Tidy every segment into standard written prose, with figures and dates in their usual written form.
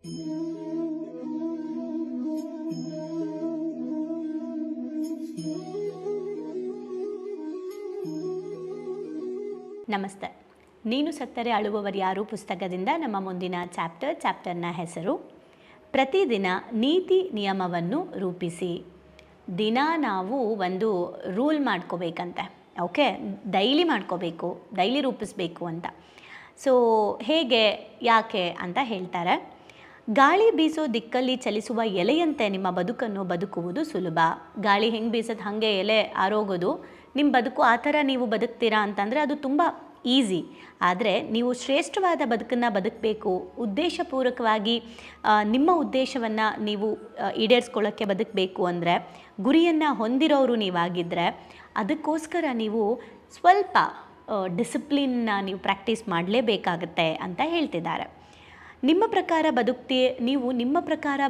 ನಮಸ್ತೆ. ನೀನು ಸತ್ತರೆ ಅಳುವವರು ಯಾರು ಪುಸ್ತಕದಿಂದ ನಮ್ಮ ಮುಂದಿನ ಚಾಪ್ಟರ್ನ ಹೆಸರು ಪ್ರತಿದಿನ ನೀತಿ ನಿಯಮವನ್ನು ರೂಪಿಸಿ. ದಿನ ನಾವು ಒಂದು ರೂಲ್ ಮಾಡ್ಕೋಬೇಕಂತೆ. ಓಕೆ, ಡೈಲಿ ಮಾಡ್ಕೋಬೇಕು, ಡೈಲಿ ರೂಪಿಸ್ಬೇಕು ಅಂತ. ಸೊ ಹೇಗೆ, ಯಾಕೆ ಅಂತ ಹೇಳ್ತಾರೆ. ಗಾಳಿ ಬೀಸೋ ದಿಕ್ಕಲ್ಲಿ ಚಲಿಸುವ ಎಲೆಯಂತೆ ನಿಮ್ಮ ಬದುಕನ್ನು ಬದುಕುವುದು ಸುಲಭ. ಗಾಳಿ ಹೆಂಗೆ ಬೀಸೋದು ಹಾಗೆ ಎಲೆ ಆರೋಗೋದು. ನಿಮ್ಮ ಬದುಕು ಆ ಥರ ನೀವು ಬದುಕ್ತೀರಾ ಅಂತಂದರೆ ಅದು ತುಂಬ ಈಸಿ. ಆದರೆ ನೀವು ಶ್ರೇಷ್ಠವಾದ ಬದುಕನ್ನು ಬದುಕಬೇಕು, ಉದ್ದೇಶಪೂರ್ವಕವಾಗಿ ನಿಮ್ಮ ಉದ್ದೇಶವನ್ನು ನೀವು ಈಡೇರಿಸ್ಕೊಳ್ಳೋಕ್ಕೆ ಬದುಕಬೇಕು ಅಂದರೆ, ಗುರಿಯನ್ನು ಹೊಂದಿರೋರು ನೀವಾಗಿದ್ದರೆ ಅದಕ್ಕೋಸ್ಕರ ನೀವು ಸ್ವಲ್ಪ ಡಿಸಿಪ್ಲಿನ್ನ ನೀವು ಪ್ರಾಕ್ಟೀಸ್ ಮಾಡಲೇಬೇಕಾಗತ್ತೆ ಅಂತ ಹೇಳ್ತಿದ್ದಾರೆ. ನಿಮ್ಮ ಪ್ರಕಾರ ನೀವು ನಿಮ್ಮ ಪ್ರಕಾರ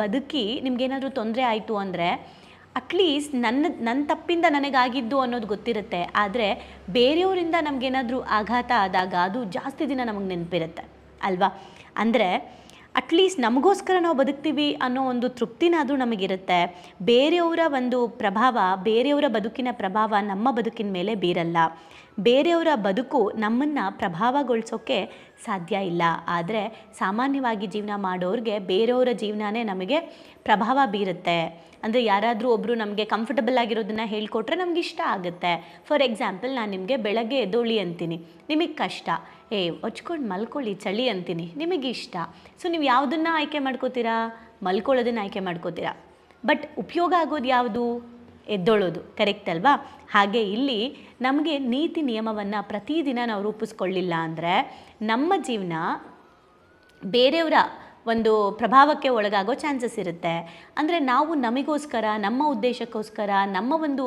ಬದುಕಿ ನಿಮಗೇನಾದರೂ ತೊಂದರೆ ಆಯಿತು ಅಂದರೆ ಅಟ್ಲೀಸ್ಟ್ ನನ್ನ ತಪ್ಪಿಂದ ನನಗಾಗಿದ್ದು ಅನ್ನೋದು ಗೊತ್ತಿರುತ್ತೆ. ಆದರೆ ಬೇರೆಯವರಿಂದ ನಮಗೇನಾದರೂ ಆಘಾತ ಆದಾಗ ಅದು ಜಾಸ್ತಿ ದಿನ ನಮಗೆ ನೆನಪಿರುತ್ತೆ ಅಲ್ವಾ. ಅಂದರೆ ಅಟ್ಲೀಸ್ಟ್ ನಮಗೋಸ್ಕರ ನಾವು ಬದುಕ್ತೀವಿ ಅನ್ನೋ ಒಂದು ತೃಪ್ತಿನಾದರೂ ನಮಗಿರುತ್ತೆ. ಬೇರೆಯವರ ಒಂದು ಪ್ರಭಾವ, ಬೇರೆಯವರ ಬದುಕಿನ ಪ್ರಭಾವ ನಮ್ಮ ಬದುಕಿನ ಮೇಲೆ ಬೀರಲ್ಲ. ಬೇರೆಯವರ ಬದುಕು ನಮ್ಮನ್ನು ಪ್ರಭಾವಗೊಳಿಸೋಕ್ಕೆ ಸಾಧ್ಯ ಇಲ್ಲ. ಆದರೆ ಸಾಮಾನ್ಯವಾಗಿ ಜೀವನ ಮಾಡೋರಿಗೆ ಬೇರೆಯವರ ಜೀವನನೇ ನಮಗೆ ಪ್ರಭಾವ ಬೀರುತ್ತೆ. ಅಂದರೆ ಯಾರಾದರೂ ಒಬ್ಬರು ನಮಗೆ ಕಂಫರ್ಟಬಲ್ ಆಗಿರೋದನ್ನು ಹೇಳ್ಕೊಟ್ರೆ ನಮ್ಗೆ ಇಷ್ಟ ಆಗುತ್ತೆ. ಫಾರ್ ಎಕ್ಸಾಂಪಲ್, ನಾನು ನಿಮಗೆ ಬೆಳಗ್ಗೆ ಎದ್ದೋಳಿ ಅಂತೀನಿ, ನಿಮಗೆ ಕಷ್ಟ. ಹೊಚ್ಕೊಂಡು ಮಲ್ಕೊಳ್ಳಿ ಚಳಿ ಅಂತೀನಿ, ನಿಮಗೆ ಇಷ್ಟ. ಸೊ ನೀವು ಯಾವುದನ್ನು ಆಯ್ಕೆ ಮಾಡ್ಕೋತೀರಾ? ಮಲ್ಕೊಳ್ಳೋದನ್ನು ಆಯ್ಕೆ ಮಾಡ್ಕೋತೀರಾ. ಬಟ್ ಉಪಯೋಗ ಆಗೋದು ಯಾವುದು? ಎದ್ದೊಳ್ಳೋದು. ಕರೆಕ್ಟ್ ಅಲ್ವಾ? ಹಾಗೆ ಇಲ್ಲಿ ನಮಗೆ ನೀತಿ ನಿಯಮವನ್ನು ಪ್ರತಿದಿನ ನಾವು ರೂಪಿಸ್ಕೊಳ್ಳಿಲ್ಲ ಅಂದರೆ ನಮ್ಮ ಜೀವನ ಬೇರೆಯವರ ಒಂದು ಪ್ರಭಾವಕ್ಕೆ ಒಳಗಾಗೋ ಚಾನ್ಸಸ್ ಇರುತ್ತೆ. ಅಂದರೆ ನಾವು ನಮಗೋಸ್ಕರ, ನಮ್ಮ ಉದ್ದೇಶಕ್ಕೋಸ್ಕರ, ನಮ್ಮ ಒಂದು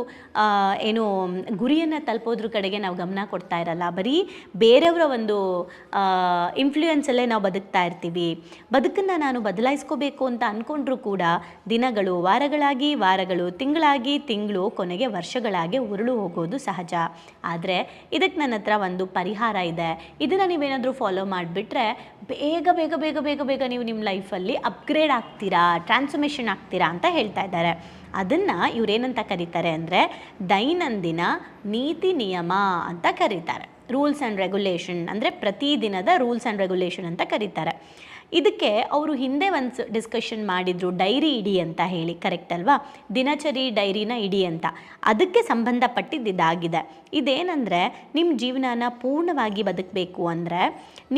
ಗುರಿಯನ್ನು ತಲುಪೋದ್ರ ಕಡೆಗೆ ನಾವು ಗಮನ ಕೊಡ್ತಾ ಇರಲ್ಲ. ಬರೀ ಬೇರೆಯವರ ಒಂದು ಇನ್ಫ್ಲೂಯೆನ್ಸಲ್ಲೇ ನಾವು ಬದುಕ್ತಾ ಇರ್ತೀವಿ. ಬದುಕನ್ನು ನಾನು ಬದಲಾಯಿಸ್ಕೋಬೇಕು ಅಂತ ಅಂದ್ಕೊಂಡ್ರೂ ಕೂಡ ದಿನಗಳು ವಾರಗಳು, ತಿಂಗಳು, ಕೊನೆಗೆ ವರ್ಷಗಳಾಗಿ ಉರುಳು ಹೋಗೋದು ಸಹಜ. ಆದರೆ ಇದಕ್ಕೆ ನನ್ನ ಹತ್ರ ಒಂದು ಪರಿಹಾರ ಇದೆ. ಇದನ್ನು ನೀವೇನಾದರೂ ಫಾಲೋ ಮಾಡಿಬಿಟ್ರೆ ಬೇಗ ನೀವು ನಿಮ್ಮ ಲೈಫಲ್ಲಿ ಅಪ್ಗ್ರೇಡ್ ಆಗ್ತೀರಾ, ಟ್ರಾನ್ಸ್ಫಾರ್ಮೇಷನ್ ಆಗ್ತೀರಾ ಅಂತ ಹೇಳ್ತಾ ಇದ್ದಾರೆ. ಅದನ್ನು ಇವರೇನಂತ ಕರೀತಾರೆ ಅಂದರೆ ದೈನಂದಿನ ನೀತಿ ನಿಯಮ ಅಂತ ಕರೀತಾರೆ. ರೂಲ್ಸ್ ಆ್ಯಂಡ್ ರೆಗ್ಯುಲೇಷನ್ ಅಂದರೆ ಪ್ರತಿದಿನದ ರೂಲ್ಸ್ ಆ್ಯಂಡ್ ರೆಗ್ಯುಲೇಷನ್ ಅಂತ ಕರೀತಾರೆ. ಇದಕ್ಕೆ ಅವರು ಹಿಂದೆ ಒಂದು ಡಿಸ್ಕಷನ್ ಮಾಡಿದರು, ಡೈರಿ ಇಡಿ ಅಂತ ಹೇಳಿ. ಕರೆಕ್ಟ್ ಅಲ್ವಾ? ದಿನಚರಿ ಡೈರಿನ ಇಡಿ ಅಂತ. ಅದಕ್ಕೆ ಸಂಬಂಧಪಟ್ಟಿದ್ದಾಗಿದೆ. ಇದೇನೆಂದರೆ ನಿಮ್ಮ ಜೀವನನ ಪೂರ್ಣವಾಗಿ ಬದುಕಬೇಕು ಅಂದರೆ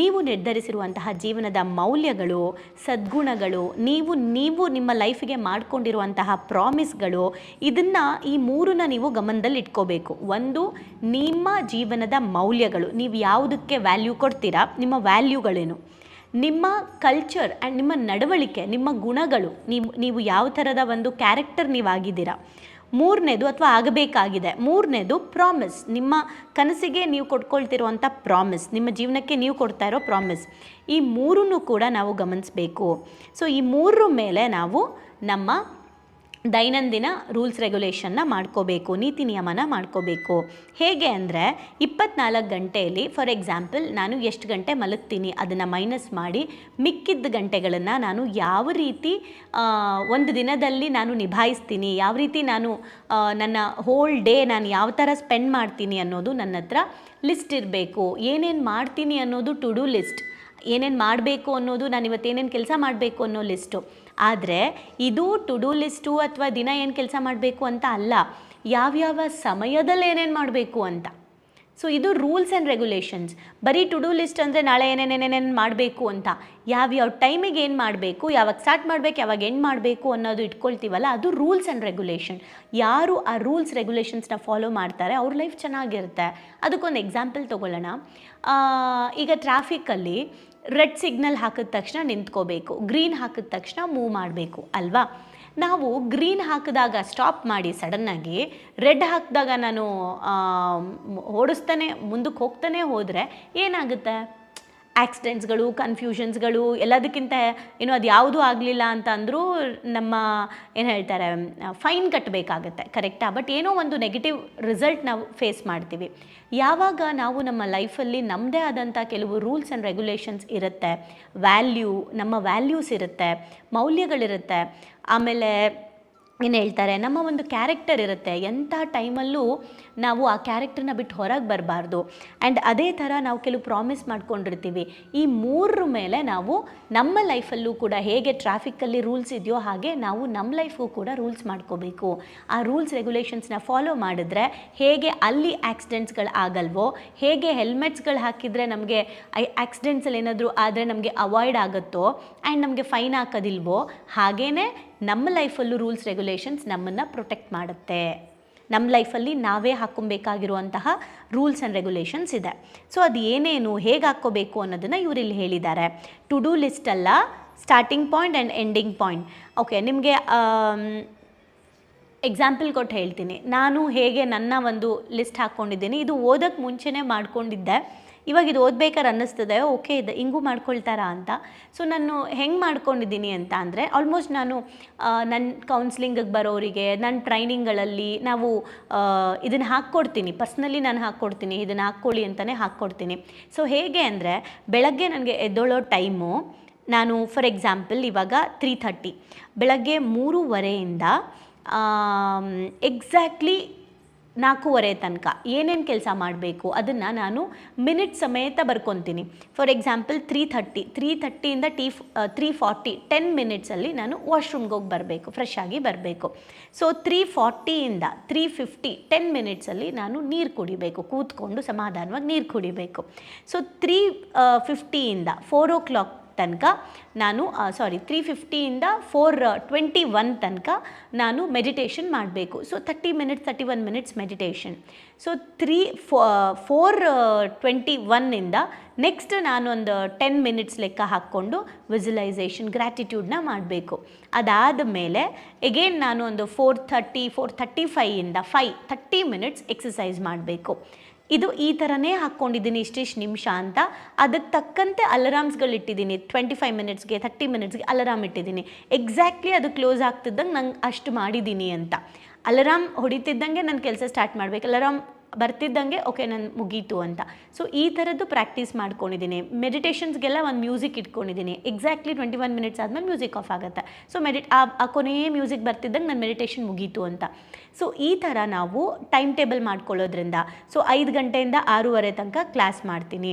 ನೀವು ನಿರ್ಧರಿಸಿರುವಂತಹ ಜೀವನದ ಮೌಲ್ಯಗಳು, ಸದ್ಗುಣಗಳು, ನೀವು ನಿಮ್ಮ ಲೈಫಿಗೆ ಮಾಡಿಕೊಂಡಿರುವಂತಹ ಪ್ರಾಮಿಸ್ಗಳು, ಇದನ್ನು ಈ ಮೂರನ್ನ ನೀವು ಗಮನದಲ್ಲಿ ಇಟ್ಕೋಬೇಕು. ಒಂದು, ನಿಮ್ಮ ಜೀವನದ ಮೌಲ್ಯಗಳು, ನೀವು ಯಾವುದಕ್ಕೆ ವ್ಯಾಲ್ಯೂ ಕೊಡ್ತೀರಾ, ನಿಮ್ಮ ವ್ಯಾಲ್ಯೂಗಳೇನು. ನಿಮ್ಮ ಕಲ್ಚರ್ ಆ್ಯಂಡ್ ನಿಮ್ಮ ನಡವಳಿಕೆ, ನಿಮ್ಮ ಗುಣಗಳು, ನೀವು ಯಾವ ಥರದ ಒಂದು ಕ್ಯಾರೆಕ್ಟರ್ ನೀವಾಗಿದ್ದೀರಾ. ಮೂರನೇದು, ಅಥವಾ ಆಗಬೇಕಾಗಿದೆ. ಮೂರನೇದು ಪ್ರಾಮಿಸ್, ನಿಮ್ಮ ಕನಸಿಗೆ ನೀವು ಕೊಟ್ಕೊಳ್ತಿರುವಂಥ ಪ್ರಾಮಿಸ್, ನಿಮ್ಮ ಜೀವನಕ್ಕೆ ನೀವು ಕೊಡ್ತಾ ಇರೋ ಪ್ರಾಮಿಸ್. ಈ ಮೂರನ್ನು ಕೂಡ ನಾವು ಗಮನಿಸಬೇಕು. ಸೊ ಈ ಮೂರರ ಮೇಲೆ ನಾವು ನಮ್ಮ ದೈನಂದಿನ ರೂಲ್ಸ್ ರೆಗ್ಯುಲೇಷನ್ನ ಮಾಡ್ಕೋಬೇಕು, ನೀತಿ ನಿಯಮನ ಮಾಡ್ಕೋಬೇಕು. ಹೇಗೆ ಅಂದರೆ 24 ಗಂಟೆಯಲ್ಲಿ, ಫಾರ್ ಎಕ್ಸಾಂಪಲ್ ನಾನು ಎಷ್ಟು ಗಂಟೆ ಮಲಗ್ತೀನಿ ಅದನ್ನು ಮೈನಸ್ ಮಾಡಿ ಮಿಕ್ಕಿದ್ದ ಗಂಟೆಗಳನ್ನು ನಾನು ಯಾವ ರೀತಿ ಒಂದು ದಿನದಲ್ಲಿ ನಾನು ನಿಭಾಯಿಸ್ತೀನಿ, ಯಾವ ರೀತಿ ನಾನು ನನ್ನ ಹೋಲ್ ಡೇ ನಾನು ಯಾವ ಥರ ಸ್ಪೆಂಡ್ ಮಾಡ್ತೀನಿ ಅನ್ನೋದು ನನ್ನ ಹತ್ರ ಲಿಸ್ಟ್ ಇರಬೇಕು. ಏನೇನು ಮಾಡ್ತೀನಿ ಅನ್ನೋದು ಟು ಡೂ ಲಿಸ್ಟ್, ಏನೇನು ಮಾಡಬೇಕು ಅನ್ನೋದು, ನಾನು ಇವತ್ತೇನೇನು ಕೆಲಸ ಮಾಡಬೇಕು ಅನ್ನೋ ಲಿಸ್ಟು. ಆದರೆ ಇದು ಟು ಡೂ ಲಿಸ್ಟು ಅಥವಾ ದಿನ ಏನು ಕೆಲಸ ಮಾಡಬೇಕು ಅಂತ ಅಲ್ಲ, ಯಾವ್ಯಾವ ಸಮಯದಲ್ಲಿ ಏನೇನು ಮಾಡಬೇಕು ಅಂತ. ಸೊ ಇದು ರೂಲ್ಸ್ ಆ್ಯಂಡ್ ರೆಗ್ಯುಲೇಷನ್ಸ್. ಬರೀ ಟು ಡೂ ಲಿಸ್ಟ್ ಅಂದರೆ ನಾಳೆ ಏನೇನೇನೇನೇನು ಮಾಡಬೇಕು ಅಂತ, ಯಾವ್ಯಾವ ಟೈಮಿಗೆ ಏನು ಮಾಡಬೇಕು, ಯಾವಾಗ ಸ್ಟಾರ್ಟ್ ಮಾಡಬೇಕು, ಯಾವಾಗ ಎಂಡ್ ಮಾಡಬೇಕು ಅನ್ನೋದು ಇಟ್ಕೊಳ್ತೀವಲ್ಲ, ಅದು ರೂಲ್ಸ್ ಆ್ಯಂಡ್ ರೆಗ್ಯುಲೇಷನ್. ಯಾರು ಆ ರೂಲ್ಸ್ ರೆಗ್ಯುಲೇಷನ್ಸ್ನ ಫಾಲೋ ಮಾಡ್ತಾರೆ ಅವ್ರ ಲೈಫ್ ಚೆನ್ನಾಗಿರುತ್ತೆ. ಅದಕ್ಕೊಂದು ಎಕ್ಸಾಂಪಲ್ ತೊಗೊಳ್ಳೋಣ. ಈಗ ಟ್ರಾಫಿಕಲ್ಲಿ ರೆಡ್ ಸಿಗ್ನಲ್ ಹಾಕಿದ ತಕ್ಷಣ ನಿಂತ್ಕೋಬೇಕು, ಗ್ರೀನ್ ಹಾಕಿದ ತಕ್ಷಣ ಮೂವ್ ಮಾಡಬೇಕು ಅಲ್ವಾ. ನಾವು ಗ್ರೀನ್ ಹಾಕಿದಾಗ ಸ್ಟಾಪ್ ಮಾಡಿ ಸಡನ್ನಾಗಿ, ರೆಡ್ ಹಾಕಿದಾಗ ನಾನು ಓಡಿಸ್ತಾನೆ ಮುಂದಕ್ಕೆ ಹೋಗ್ತಾನೆ ಹೋದರೆ ಏನಾಗುತ್ತೆ? ಆಕ್ಸಿಡೆಂಟ್ಸ್ಗಳು, ಕನ್ಫ್ಯೂಷನ್ಸ್ಗಳು ಎಲ್ಲದಕ್ಕಿಂತ ಏನು ಅದು ಯಾವುದೂ ಆಗಲಿಲ್ಲ ಅಂತ ಅಂದರೂ ನಮ್ಮ ಏನು ಹೇಳ್ತಾರೆ ಫೈನ್ ಕಟ್ಟಬೇಕಾಗತ್ತೆ, ಕರೆಕ್ಟಾ? ಬಟ್ ಏನೋ ಒಂದು ನೆಗೆಟಿವ್ ರಿಸಲ್ಟ್ ನಾವು ಫೇಸ್ ಮಾಡ್ತೀವಿ. ಯಾವಾಗ ನಾವು ನಮ್ಮ ಲೈಫಲ್ಲಿ ನಮ್ಮದೇ ಆದಂಥ ಕೆಲವು ರೂಲ್ಸ್ ಆ್ಯಂಡ್ ರೆಗ್ಯುಲೇಷನ್ಸ್ ಇರುತ್ತೆ, ನಮ್ಮ ವ್ಯಾಲ್ಯೂಸ್ ಇರುತ್ತೆ, ಮೌಲ್ಯಗಳಿರುತ್ತೆ, ಆಮೇಲೆ ಏನು ಹೇಳ್ತಾರೆ ನಮ್ಮ ಒಂದು ಕ್ಯಾರೆಕ್ಟರ್ ಇರುತ್ತೆ, ಎಂಥ ಟೈಮಲ್ಲೂ ನಾವು ಆ ಕ್ಯಾರೆಕ್ಟರ್ನ ಬಿಟ್ಟು ಹೊರಗೆ ಬರಬಾರ್ದು. ಆ್ಯಂಡ್ ಅದೇ ಥರ ನಾವು ಕೆಲವು ಪ್ರಾಮಿಸ್ ಮಾಡ್ಕೊಂಡಿರ್ತೀವಿ. ಈ ಮೂರರ ಮೇಲೆ ನಾವು ನಮ್ಮ ಲೈಫಲ್ಲೂ ಕೂಡ ಹೇಗೆ ಟ್ರಾಫಿಕ್ಕಲ್ಲಿ ರೂಲ್ಸ್ ಇದೆಯೋ ಹಾಗೆ ನಾವು ನಮ್ಮ ಲೈಫ್ಗೂ ಕೂಡ ರೂಲ್ಸ್ ಮಾಡ್ಕೋಬೇಕು. ಆ ರೂಲ್ಸ್ ರೆಗ್ಯುಲೇಷನ್ಸ್ನ ಫಾಲೋ ಮಾಡಿದ್ರೆ ಹೇಗೆ ಅಲ್ಲಿ ಆಕ್ಸಿಡೆಂಟ್ಸ್ಗಳು ಆಗಲ್ವೋ, ಹೇಗೆ ಹೆಲ್ಮೆಟ್ಸ್ಗಳು ಹಾಕಿದರೆ ನಮಗೆ ಆಕ್ಸಿಡೆಂಟ್ಸಲ್ಲಿ ಏನಾದರೂ ಆದರೆ ನಮಗೆ ಅವಾಯ್ಡ್ ಆಗುತ್ತೋ ಆ್ಯಂಡ್ ನಮಗೆ ಫೈನ್ ಹಾಕೋದಿಲ್ವೋ, ಹಾಗೇ ನಮ್ಮ ಲೈಫಲ್ಲೂ ರೂಲ್ಸ್ ರೆಗ್ಯುಲೇಷನ್ಸ್ ನಮ್ಮನ್ನು ಪ್ರೊಟೆಕ್ಟ್ ಮಾಡುತ್ತೆ. ನಮ್ಮ ಲೈಫಲ್ಲಿ ನಾವೇ ಹಾಕ್ಕೊಬೇಕಾಗಿರುವಂತಹ ರೂಲ್ಸ್ ಆ್ಯಂಡ್ ರೆಗ್ಯುಲೇಷನ್ಸ್ ಇದೆ. ಸೊ ಅದು ಏನೇನು, ಹೇಗೆ ಹಾಕ್ಕೋಬೇಕು ಅನ್ನೋದನ್ನು ಇವರಿಲ್ಲಿ ಹೇಳಿದ್ದಾರೆ. ಟು ಡೂ ಲಿಸ್ಟ್ ಅಲ್ಲ, starting point and ending point. Okay, ನಿಮಗೆ ಎಕ್ಸಾಂಪಲ್ ಕೊಟ್ಟು ಹೇಳ್ತೀನಿ. ನಾನು ಹೇಗೆ ನನ್ನ ಒಂದು ಲಿಸ್ಟ್ ಹಾಕ್ಕೊಂಡಿದ್ದೀನಿ, ಇದು ಓದೋಕ್ಕೆ ಮುಂಚೆನೇ ಮಾಡ್ಕೊಂಡಿದ್ದೆ. ಇವಾಗ ಇದು ಓದ್ಬೇಕಾದ್ರೆ ಅನ್ನಿಸ್ತದೆ ಓಕೆ ಇದು ಹಿಂಗೂ ಮಾಡ್ಕೊಳ್ತಾರಾ ಅಂತ. ಸೊ ನಾನು ಹೆಂಗೆ ಮಾಡ್ಕೊಂಡಿದ್ದೀನಿ ಅಂತ ಅಂದರೆ, ಆಲ್ಮೋಸ್ಟ್ ನಾನು ನನ್ನ ಕೌನ್ಸ್ಲಿಂಗಿಗೆ ಬರೋರಿಗೆ ನನ್ನ ಟ್ರೈನಿಂಗ್ಗಳಲ್ಲಿ ನಾವು ಇದನ್ನು ಹಾಕ್ಕೊಡ್ತೀನಿ, ಪರ್ಸ್ನಲಿ ನಾನು ಹಾಕ್ಕೊಡ್ತೀನಿ, ಇದನ್ನು ಹಾಕ್ಕೊಳ್ಳಿ ಅಂತಲೇ ಹಾಕ್ಕೊಡ್ತೀನಿ. ಸೊ ಹೇಗೆ ಅಂದರೆ, ಬೆಳಗ್ಗೆ ನನಗೆ ಎದ್ದೊಳ್ಳೋ ಟೈಮು ನಾನು ಫಾರ್ ಎಕ್ಸಾಂಪಲ್ ಇವಾಗ 3:30 ಬೆಳಗ್ಗೆ 3:30ಯಿಂದ ಎಕ್ಸಾಕ್ಟ್ಲಿ 4:30 ತನಕ ಏನೇನು ಕೆಲಸ ಮಾಡಬೇಕು ಅದನ್ನು ನಾನು ಮಿನಿಟ್ ಸಮೇತ ಬರ್ಕೊತೀನಿ. ಫಾರ್ ಎಕ್ಸಾಂಪಲ್ 3:30ಯಿಂದ 3:40 10 ಮಿನಿಟ್ಸಲ್ಲಿ ನಾನು ವಾಶ್ರೂಮ್ಗೆ ಹೋಗಿ ಬರಬೇಕು, ಫ್ರೆಶ್ ಆಗಿ ಬರಬೇಕು. ಸೊ 3:40ಯಿಂದ 3:50 10 ಮಿನಿಟ್ಸಲ್ಲಿ ನಾನು ನೀರು ಕುಡಿಬೇಕು, ಕೂತ್ಕೊಂಡು ಸಮಾಧಾನವಾಗಿ ನೀರು ಕುಡಿಬೇಕು. ಸೊ 3:50ಯಿಂದ 4 o'clock ತನಕ ನಾನು 3:50ಯಿಂದ 4:21 ತನಕ ನಾನು ಮೆಡಿಟೇಷನ್ ಮಾಡಬೇಕು. So 31 minutes meditation. ಸೊ 4:21ಇಂದ ನೆಕ್ಸ್ಟ್ ನಾನೊಂದು 10 ಮಿನಿಟ್ಸ್ ಲೆಕ್ಕ ಹಾಕ್ಕೊಂಡು ವಿಜುವಲೈಸೇಷನ್, ಗ್ರ್ಯಾಟಿಟ್ಯೂಡ್ನ ಮಾಡಬೇಕು. ಅದಾದ ಮೇಲೆ ಎಗೇನ್ ನಾನು ಒಂದು 4:35ಇಂದ 30 ಮಿನಿಟ್ಸ್ ಎಕ್ಸಸೈಸ್ ಮಾಡಬೇಕು. ಇದು ಈ ಥರನೇ ಹಾಕ್ಕೊಂಡಿದ್ದೀನಿ, ಇಷ್ಟಿಷ್ಟು ನಿಮಿಷ ಅಂತ. ಅದಕ್ಕೆ ತಕ್ಕಂತೆ ಅಲಾರಾಮ್ಸ್ಗಳು ಇಟ್ಟಿದ್ದೀನಿ. 25 ಮಿನಿಟ್ಸ್ಗೆ 30 ಮಿನಿಟ್ಸ್ಗೆ ಅಲಾರಾಮ್ ಇಟ್ಟಿದ್ದೀನಿ. ಎಕ್ಸಾಕ್ಟ್ಲಿ ಅದು ಕ್ಲೋಸ್ ಆಗ್ತಿದ್ದಂಗೆ ನಂಗೆ ಅಷ್ಟು ಮಾಡಿದ್ದೀನಿ ಅಂತ. ಅಲಾರಾಮ್ ಹೊಡಿತಿದ್ದಂಗೆ ನನ್ನ ಕೆಲಸ ಸ್ಟಾರ್ಟ್ ಮಾಡಬೇಕು, ಅಲಾರಾಮ್ ಬರ್ತಿದ್ದಂಗೆ ಓಕೆ ನಾನು ಮುಗೀತು ಅಂತ. ಸೊ ಈ ಥರದ್ದು ಪ್ರಾಕ್ಟೀಸ್ ಮಾಡ್ಕೊಂಡಿದ್ದೀನಿ. ಮೆಡಿಟೇಷನ್ಸ್ಗೆಲ್ಲ ಒಂದು ಮ್ಯೂಸಿಕ್ ಇಟ್ಕೊಂಡಿದ್ದೀನಿ. ಎಕ್ಸಾಕ್ಟ್ಲಿ 21 ಮಿನಿಟ್ಸ್ ಆದಮೇಲೆ ಮ್ಯೂಸಿಕ್ ಆಫ್ ಆಗುತ್ತೆ. ಸೊ ಆ ಕೊನೆಯೇ ಮ್ಯೂಸಿಕ್ ಬರ್ತಿದ್ದಂಗೆ ನನ್ನ ಮೆಡಿಟೇಷನ್ ಮುಗೀತು ಅಂತ. ಸೊ ಈ ಥರ ನಾವು ಟೈಮ್ ಟೇಬಲ್ ಮಾಡ್ಕೊಳ್ಳೋದ್ರಿಂದ, ಸೊ 5 ಗಂಟೆಯಿಂದ 6:30 ತನಕ ಕ್ಲಾಸ್ ಮಾಡ್ತೀನಿ.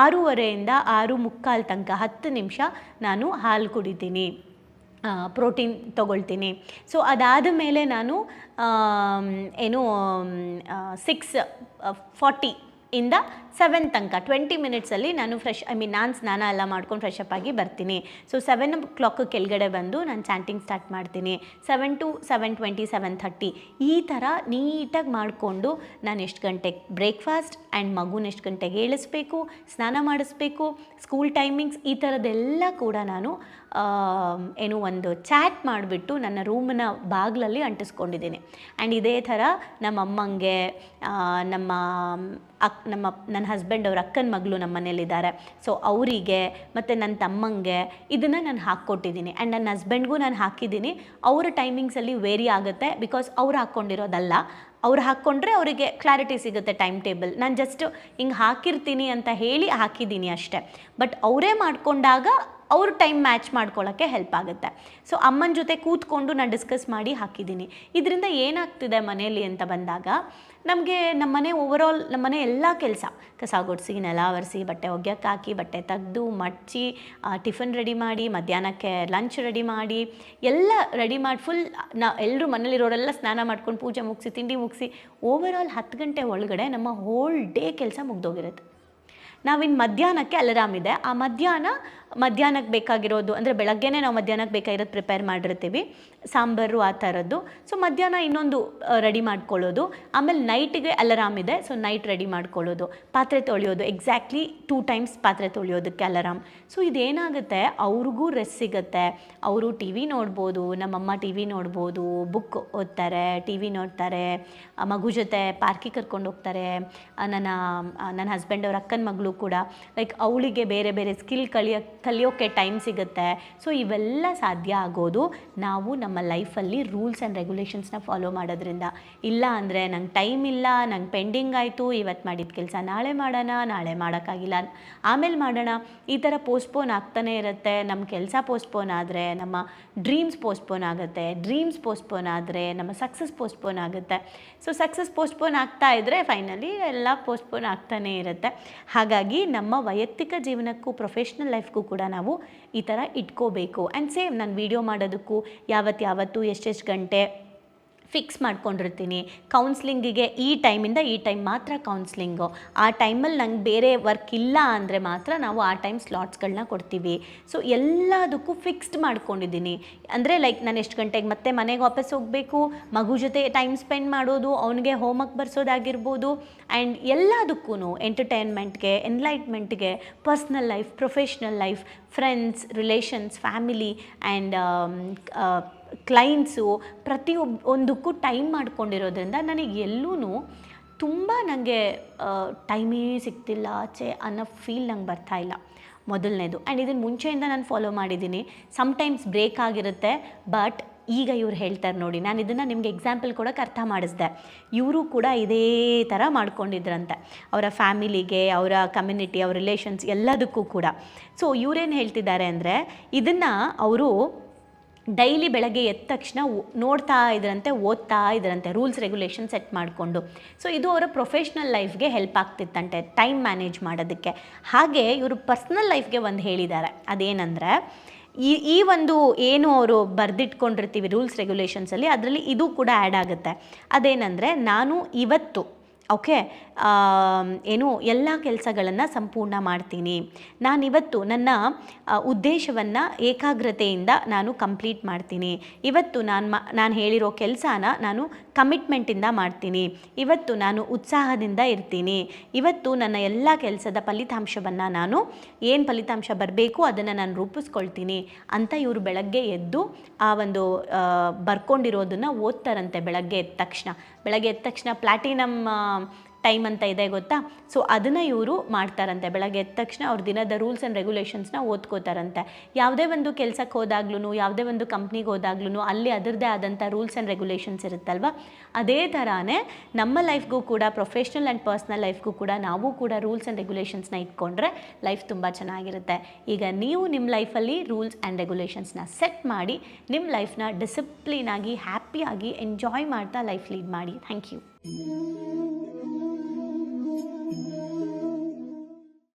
6:30ಯಿಂದ 6:45 ತನಕ 10 ನಿಮಿಷ ನಾನು ಹಾಲು ಕುಡಿತೀನಿ, ಪ್ರೋಟೀನ್ ತೊಗೊಳ್ತೀನಿ. ಸೊ ಅದಾದ ಮೇಲೆ ನಾನು 6:40 ಇಂದ 7 ತನಕ 20 ಮಿನಿಟ್ಸಲ್ಲಿ ನಾನು ನಾನು ಸ್ನಾನ ಎಲ್ಲ ಮಾಡ್ಕೊಂಡು ಫ್ರೆಶ್ ಅಪ್ ಆಗಿ ಬರ್ತೀನಿ. ಸೊ 7 o'clock ಕೆಳಗಡೆ ಬಂದು ನಾನು ಚಾಂಟಿಂಗ್ ಸ್ಟಾರ್ಟ್ ಮಾಡ್ತೀನಿ. 7 to 7:20 7:30 ಈ ಥರ ನೀಟಾಗಿ ಮಾಡಿಕೊಂಡು ನಾನು ಎಷ್ಟು ಗಂಟೆಗೆ ಬ್ರೇಕ್ಫಾಸ್ಟ್ ಆ್ಯಂಡ್ ಮಗುನ ಎಷ್ಟು ಗಂಟೆಗೆ ಏಳಿಸ್ಬೇಕು, ಸ್ನಾನ ಮಾಡಿಸ್ಬೇಕು, ಸ್ಕೂಲ್ ಟೈಮಿಂಗ್ಸ್ ಈ ಥರದ್ದೆಲ್ಲ ಕೂಡ ನಾನು ಒಂದು ಚಾಟ್ ಮಾಡಿಬಿಟ್ಟು ನನ್ನ ರೂಮಿನ ಬಾಗಿಲಲ್ಲಿ ಅಂಟಿಸ್ಕೊಂಡಿದ್ದೀನಿ. ಆ್ಯಂಡ್ ಇದೇ ಥರ ನಮ್ಮ ಅಮ್ಮಂಗೆ, ನನ್ನ ಹಸ್ಬೆಂಡ್ ಅವ್ರ ಅಕ್ಕನ ಮಗಳು ನಮ್ಮ ಮನೇಲಿದ್ದಾರೆ, ಸೊ ಅವರಿಗೆ ಮತ್ತು ನನ್ನ ತಮ್ಮಂಗೆ ಇದನ್ನು ನಾನು ಹಾಕ್ಕೊಟ್ಟಿದ್ದೀನಿ. ಆ್ಯಂಡ್ ನನ್ನ ಹಸ್ಬೆಂಡ್ಗೂ ನಾನು ಹಾಕಿದ್ದೀನಿ. ಅವರ ಟೈಮಿಂಗ್ಸಲ್ಲಿ ವೇರಿ ಆಗುತ್ತೆ, ಬಿಕಾಸ್ ಅವ್ರು ಹಾಕ್ಕೊಂಡಿರೋದಲ್ಲ. ಅವ್ರು ಹಾಕ್ಕೊಂಡ್ರೆ ಅವರಿಗೆ ಕ್ಲಾರಿಟಿ ಸಿಗುತ್ತೆ ಟೈಮ್ ಟೇಬಲ್. ನಾನು ಜಸ್ಟ್ ಹಿಂಗೆ ಹಾಕಿರ್ತೀನಿ ಅಂತ ಹೇಳಿ ಹಾಕಿದ್ದೀನಿ ಅಷ್ಟೇ. ಬಟ್ ಅವರೇ ಮಾಡಿಕೊಂಡಾಗ ಅವ್ರ ಟೈಮ್ ಮ್ಯಾಚ್ ಮಾಡ್ಕೊಳ್ಳೋಕ್ಕೆ ಹೆಲ್ಪ್ ಆಗುತ್ತೆ. ಸೊ ಅಮ್ಮನ ಜೊತೆ ಕೂತ್ಕೊಂಡು ನಾನು ಡಿಸ್ಕಸ್ ಮಾಡಿ ಹಾಕಿದ್ದೀನಿ. ಇದರಿಂದ ಏನಾಗ್ತಿದೆ ಮನೆಯಲ್ಲಿ ಅಂತ ಬಂದಾಗ, ನಮಗೆ ನಮ್ಮನೆ ಓವರಾಲ್ ನಮ್ಮನೆ ಎಲ್ಲ ಕೆಲಸ, ಕಸ ಗುಡಿಸಿ, ನೆಲ ಒರೆಸಿ, ಬಟ್ಟೆ ಒಗ್ಯಕ್ಕೆ ಹಾಕಿ, ಬಟ್ಟೆ ತೆಗೆದು ಮಡಚಿ, ಟಿಫನ್ ರೆಡಿ ಮಾಡಿ, ಮಧ್ಯಾಹ್ನಕ್ಕೆ ಲಂಚ್ ರೆಡಿ ಮಾಡಿ, ಎಲ್ಲ ರೆಡಿ ಮಾಡಿ ಫುಲ್ ಎಲ್ಲರೂ ಮನೇಲಿರೋರೆಲ್ಲ ಸ್ನಾನ ಮಾಡ್ಕೊಂಡು ಪೂಜೆ ಮುಗಿಸಿ ತಿಂಡಿ ಮುಗಿಸಿ ಓವರಾಲ್ 10 ಗಂಟೆ ಒಳಗಡೆ ನಮ್ಮ ಹೋಲ್ ಡೇ ಕೆಲಸ ಮುಗ್ದೋಗಿರುತ್ತೆ. ನಾವಿನ್ನು ಮಧ್ಯಾಹ್ನಕ್ಕೆ ಅಲಾರಾಮ್ ಇದೆ, ಆ ಮಧ್ಯಾಹ್ನ ಮಧ್ಯಾಹ್ನಕ್ಕೆ ಬೇಕಾಗಿರೋದು ಅಂದರೆ ಬೆಳಗ್ಗೆನೇ ನಾವು ಮಧ್ಯಾಹ್ನಕ್ಕೆ ಬೇಕಾಗಿರೋದು ಪ್ರಿಪೇರ್ ಮಾಡಿರ್ತೀವಿ, ಸಾಂಬಾರು ಆ ಥರದ್ದು. ಸೊ ಮಧ್ಯಾಹ್ನ ಇನ್ನೊಂದು ರೆಡಿ ಮಾಡ್ಕೊಳ್ಳೋದು, ಆಮೇಲೆ ನೈಟಿಗೆ ಅಲಾರಾಮ್ ಇದೆ, ಸೊ ನೈಟ್ ರೆಡಿ ಮಾಡ್ಕೊಳ್ಳೋದು, ಪಾತ್ರೆ ತೊಳೆಯೋದು, ಎಕ್ಸಾಕ್ಟ್ಲಿ 2 ಟೈಮ್ಸ್ ಪಾತ್ರೆ ತೊಳೆಯೋದಕ್ಕೆ ಅಲಾರಾಮ್. ಸೊ ಇದೇನಾಗುತ್ತೆ, ಅವ್ರಿಗೂ ರೆಸ್ಟ್ ಸಿಗುತ್ತೆ, ಅವರು ಟಿ ವಿ ನೋಡ್ಬೋದು, ನಮ್ಮಮ್ಮ ಟಿ ವಿ ನೋಡ್ಬೋದು, ಬುಕ್ ಓದ್ತಾರೆ, ಟಿ ವಿ ನೋಡ್ತಾರೆ, ಮಗು ಜೊತೆ ಪಾರ್ಕಿಗೆ ಕರ್ಕೊಂಡು ಹೋಗ್ತಾರೆ. ನನ್ನ ಹಸ್ಬೆಂಡ್ ಅವ್ರ ಅಕ್ಕನ ಮಗಳು ಕೂಡ ಲೈಕ್ ಅವಳಿಗೆ ಬೇರೆ ಬೇರೆ ಸ್ಕಿಲ್ ಕಲಿಯೋಕ್ಕೆ ಟೈಮ್ ಸಿಗುತ್ತೆ. ಸೊ ಇವೆಲ್ಲ ಸಾಧ್ಯ ಆಗೋದು ನಾವು ನಮ್ಮ ಲೈಫಲ್ಲಿ ರೂಲ್ಸ್ ಆ್ಯಂಡ್ ರೆಗ್ಯುಲೇಷನ್ಸ್ನ ಫಾಲೋ ಮಾಡೋದ್ರಿಂದ. ಇಲ್ಲ ಅಂದರೆ ನಂಗೆ ಟೈಮ್ ಇಲ್ಲ, ನಂಗೆ ಪೆಂಡಿಂಗ್ ಆಯಿತು, ಇವತ್ತು ಮಾಡಿದ ಕೆಲಸ ನಾಳೆ ಮಾಡೋಣ, ನಾಳೆ ಮಾಡೋಕ್ಕಾಗಿಲ್ಲ ಆಮೇಲೆ ಮಾಡೋಣ, ಈ ಥರ ಪೋಸ್ಟ್ಪೋನ್ ಆಗ್ತಾನೆ ಇರುತ್ತೆ. ನಮ್ಮ ಕೆಲಸ ಪೋಸ್ಟ್ಪೋನ್ ಆದರೆ ನಮ್ಮ ಡ್ರೀಮ್ಸ್ ಪೋಸ್ಟ್ಪೋನ್ ಆಗುತ್ತೆ, ಡ್ರೀಮ್ಸ್ ಪೋಸ್ಟ್ಪೋನ್ ಆದರೆ ನಮ್ಮ ಸಕ್ಸಸ್ ಪೋಸ್ಟ್ಪೋನ್ ಆಗುತ್ತೆ. ಸೊ ಸಕ್ಸಸ್ ಪೋಸ್ಟ್ಪೋನ್ ಆಗ್ತಾ ಇದ್ದರೆ ಫೈನಲಿ ಎಲ್ಲ ಪೋಸ್ಟ್ಪೋನ್ ಆಗ್ತಾನೇ ಇರುತ್ತೆ. ಹಾಗಾಗಿ ನಮ್ಮ ವೈಯಕ್ತಿಕ ಜೀವನಕ್ಕೂ ಪ್ರೊಫೆಷ್ನಲ್ ಲೈಫ್ಗೂ ಕೂಡ ನಾವು ಈ ಥರ ಇಟ್ಕೋಬೇಕು. ಆ್ಯಂಡ್ ಸೇಮ್ ನಾನು ವೀಡಿಯೋ ಮಾಡೋದಕ್ಕೂ ಯಾವತ್ತು ಎಷ್ಟೆಷ್ಟು ಗಂಟೆ ಫಿಕ್ಸ್ ಮಾಡ್ಕೊಂಡಿರ್ತೀನಿ. ಕೌನ್ಸ್ಲಿಂಗಿಗೆ ಈ ಟೈಮಿಂದ ಈ ಟೈಮ್ ಮಾತ್ರ ಕೌನ್ಸ್ಲಿಂಗು, ಆ ಟೈಮಲ್ಲಿ ನಂಗೆ ಬೇರೆ ವರ್ಕ್ ಇಲ್ಲ ಅಂದರೆ ಮಾತ್ರ ನಾವು ಆ ಟೈಮ್ ಸ್ಲಾಟ್ಸ್ಗಳನ್ನ ಕೊಡ್ತೀವಿ. ಸೊ ಎಲ್ಲದಕ್ಕೂ ಫಿಕ್ಸ್ಡ್ ಮಾಡ್ಕೊಂಡಿದ್ದೀನಿ. ಅಂದರೆ ಲೈಕ್ ನಾನು ಎಷ್ಟು ಗಂಟೆಗೆ ಮತ್ತೆ ಮನೆಗೆ ವಾಪಸ್ ಹೋಗಬೇಕು, ಮಗು ಜೊತೆ ಟೈಮ್ ಸ್ಪೆಂಡ್ ಮಾಡೋದು, ಅವನಿಗೆ ಹೋಮ್ವರ್ಕ್ ಬರ್ಸೋದಾಗಿರ್ಬೋದು, ಆ್ಯಂಡ್ ಎಲ್ಲದಕ್ಕೂ ಎಂಟರ್ಟೈನ್ಮೆಂಟ್ಗೆ, ಎನ್ಲೈಟ್ಮೆಂಟ್ಗೆ, personal life, professional life, friends, relations, family and clients, ಒಂದಕ್ಕೂ ಟೈಮ್ ಮಾಡ್ಕೊಂಡಿರೋದ್ರಿಂದ ನನಗೆ ಎಲ್ಲೂ ತುಂಬ ನನಗೆ ಟೈಮೇ ಸಿಗ್ತಿಲ್ಲ ಆಚೆ ಅನ್ನೋ ಫೀಲ್ ನಂಗೆ ಬರ್ತಾಯಿಲ್ಲ, ಮೊದಲನೇದು. ಆ್ಯಂಡ್ ಇದನ್ನು ಮುಂಚೆಯಿಂದ ನಾನು ಫಾಲೋ ಮಾಡಿದ್ದೀನಿ. ಸಮ್ಟೈಮ್ಸ್ ಬ್ರೇಕ್ ಆಗಿರುತ್ತೆ, ಬಟ್ ಈಗ ಇವ್ರು ಹೇಳ್ತಾರೆ ನೋಡಿ, ನಾನು ಇದನ್ನು ನಿಮಗೆ ಎಕ್ಸಾಂಪಲ್ ಕೊಡೋಕೆ ಅರ್ಥ ಮಾಡಿಸ್ದೆ. ಇವರು ಕೂಡ ಇದೇ ಥರ ಮಾಡ್ಕೊಂಡಿದ್ರಂತೆ ಅವರ ಫ್ಯಾಮಿಲಿಗೆ, ಅವರ ಕಮ್ಯುನಿಟಿ, ಅವ್ರ ರಿಲೇಷನ್ಸ್ ಎಲ್ಲದಕ್ಕೂ ಕೂಡ. ಸೊ ಇವರೇನು ಹೇಳ್ತಿದ್ದಾರೆ ಅಂದರೆ, ಇದನ್ನು ಅವರು ಡೈಲಿ ಬೆಳಗ್ಗೆ ಎದ್ದ ತಕ್ಷಣ ನೋಡ್ತಾ ಇದ್ರಂತೆ, ಓದ್ತಾ ಇದ್ರಂತೆ, ರೂಲ್ಸ್ ರೆಗ್ಯುಲೇಷನ್ ಸೆಟ್ ಮಾಡಿಕೊಂಡು. ಸೊ ಇದು ಅವರ ಪ್ರೊಫೆಷ್ನಲ್ ಲೈಫ್ಗೆ ಹೆಲ್ಪ್ ಆಗ್ತಿತ್ತಂತೆ, ಟೈಮ್ ಮ್ಯಾನೇಜ್ ಮಾಡೋದಕ್ಕೆ. ಹಾಗೆ ಇವರು ಪರ್ಸ್ನಲ್ ಲೈಫ್ಗೆ ಒಂದು ಹೇಳಿದ್ದಾರೆ, ಅದೇನೆಂದರೆ ಈ ಒಂದು ಏನು ಅವರು ಬರೆದಿಟ್ಕೊಂಡಿರ್ತೀವಿ ರೂಲ್ಸ್ ರೆಗ್ಯುಲೇಷನ್ಸಲ್ಲಿ, ಅದರಲ್ಲಿ ಇದು ಕೂಡ ಆ್ಯಡ್ ಆಗುತ್ತೆ. ಅದೇನೆಂದರೆ, ನಾನು ಇವತ್ತು ಏನು ಎಲ್ಲ ಕೆಲಸಗಳನ್ನು ಸಂಪೂರ್ಣ ಮಾಡ್ತೀನಿ, ನಾನಿವತ್ತು ನನ್ನ ಉದ್ದೇಶವನ್ನು ಏಕಾಗ್ರತೆಯಿಂದ ನಾನು ಕಂಪ್ಲೀಟ್ ಮಾಡ್ತೀನಿ, ಇವತ್ತು ನಾನು ಹೇಳಿರೋ ಕೆಲಸನ ನಾನು ಕಮಿಟ್ಮೆಂಟಿಂದ ಮಾಡ್ತೀನಿ, ಇವತ್ತು ನಾನು ಉತ್ಸಾಹದಿಂದ ಇರ್ತೀನಿ, ಇವತ್ತು ನನ್ನ ಎಲ್ಲ ಕೆಲಸದ ಫಲಿತಾಂಶವನ್ನು ನಾನು ಏನು ಫಲಿತಾಂಶ ಬರಬೇಕು ಅದನ್ನು ನಾನು ರೂಪಿಸ್ಕೊಳ್ತೀನಿ ಅಂತ ಇವರು ಬೆಳಗ್ಗೆ ಎದ್ದು ಆ ಒಂದು ಬರ್ಕೊಂಡಿರೋದನ್ನು ಓದ್ತಾರಂತೆ. ಬೆಳಗ್ಗೆ ಎದ್ದ ತಕ್ಷಣ ಪ್ಲಾಟಿನಮ್ ಟೈಮ್ ಅಂತ ಇದೆ ಗೊತ್ತಾ? ಸೊ ಅದನ್ನು ಇವರು ಮಾಡ್ತಾರಂತೆ. ಬೆಳಗ್ಗೆ ಎದ್ದ ತಕ್ಷಣ ಅವ್ರ ದಿನದ ರೂಲ್ಸ್ ಆ್ಯಂಡ್ ರೆಗ್ಯುಲೇಷನ್ಸ್ನ ಓದ್ಕೋತಾರಂತೆ. ಯಾವುದೇ ಒಂದು ಕೆಲಸಕ್ಕೆ ಹೋದಾಗ್ಲೂ, ಯಾವುದೇ ಒಂದು ಕಂಪ್ನಿಗೆ ಹೋದಾಗ್ಲೂ ಅಲ್ಲಿ ಅದರದ್ದೇ ಆದಂಥ ರೂಲ್ಸ್ ಆ್ಯಂಡ್ ರೆಗ್ಯುಲೇಷನ್ಸ್ ಇರುತ್ತಲ್ವ, ಅದೇ ಥರನೇ ನಮ್ಮ ಲೈಫ್ಗೂ ಕೂಡ, ಪ್ರೊಫೆಷ್ನಲ್ ಆ್ಯಂಡ್ ಪರ್ಸ್ನಲ್ ಲೈಫ್ಗೂ ಕೂಡ ನಾವು ಕೂಡ ರೂಲ್ಸ್ ಆ್ಯಂಡ್ ರೆಗ್ಯುಲೇಷನ್ಸ್ನ ಇಟ್ಕೊಂಡ್ರೆ ಲೈಫ್ ತುಂಬ ಚೆನ್ನಾಗಿರುತ್ತೆ. ಈಗ ನೀವು ನಿಮ್ಮ ಲೈಫಲ್ಲಿ ರೂಲ್ಸ್ ಆ್ಯಂಡ್ ರೆಗ್ಯುಲೇಷನ್ಸ್ನ ಸೆಟ್ ಮಾಡಿ ನಿಮ್ಮ ಲೈಫ್ನ ಡಿಸಿಪ್ಲಿನಾಗಿ, ಹ್ಯಾಪಿಯಾಗಿ ಎಂಜಾಯ್ ಮಾಡ್ತಾ ಲೈಫ್ ಲೀಡ್ ಮಾಡಿ. Thank you.